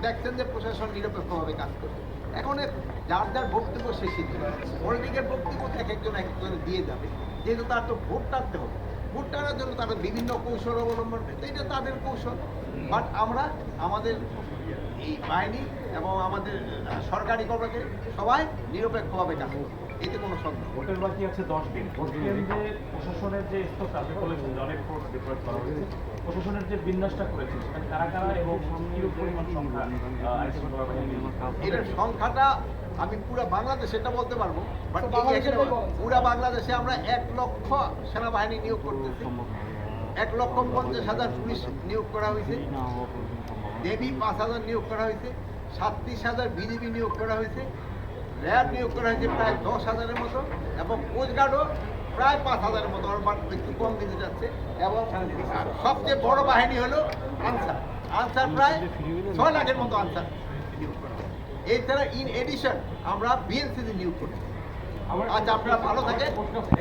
দেখছেন যে প্রশাসন নিরপেক্ষভাবে কাজ করবে। এখন যার যার বক্তব্য সে সিদ্ধ পলিটিকের বক্তব্য এক একজন দিয়ে যাবে, যেহেতু তার তো ভোট টানতে হবে। ভোট টানার জন্য তারা বিভিন্ন কৌশল অবলম্বন করে, এটা তাদের কৌশল। বাট আমরা আমাদের এই বাহিনী এবং আমাদের সরকারি কর্মচারী সবাই নিরপেক্ষভাবে কাজ করবে, এতে কোনো সন্দেহ। ভোটের বাকি আছে 10 দিন। ভোট কেন্দ্রে প্রশাসনের যে স্তরটা আপনি বলেছেন যে অনেক ভোট ডিপ্লয় করা হয়েছে, প্রশাসনের যে বিন্যাসটা করেছে সেখানে কারা কারা এবং কিরূপ পরিমাণ সংখ্যা আইনশৃঙ্খলা বাহিনী? এটার সংখ্যাটা আমি পুরো বাংলাদেশে এটা বলতে পারবো, বাট পুরো বাংলাদেশে আমরা 1 লক্ষ সেনাবাহিনী নিয়োগ করতেছি, 1,50,000 পুলিশ নিয়োগ করা হয়েছে, দেবী 5,000 নিয়োগ করা হয়েছে, 37,000 বিজিবি নিয়োগ করা হয়েছে, র্যাব নিয়োগ করা হয়েছে প্রায় 10,000-এর মতো, এবং কোস্টগার্ডও প্রায় 5,000-এর মতো, একটু কম দিতে যাচ্ছে। এবং সবচেয়ে বড় বাহিনী হলো আনসার, আনসার প্রায় 6 লাখের মতো আনসার নিয়োগ করা হয়। এছাড়া ইন এডিশন আমরা বিএনসিসি নিয়োগ করি। আচ্ছা, আপনারা ভালো থাকে।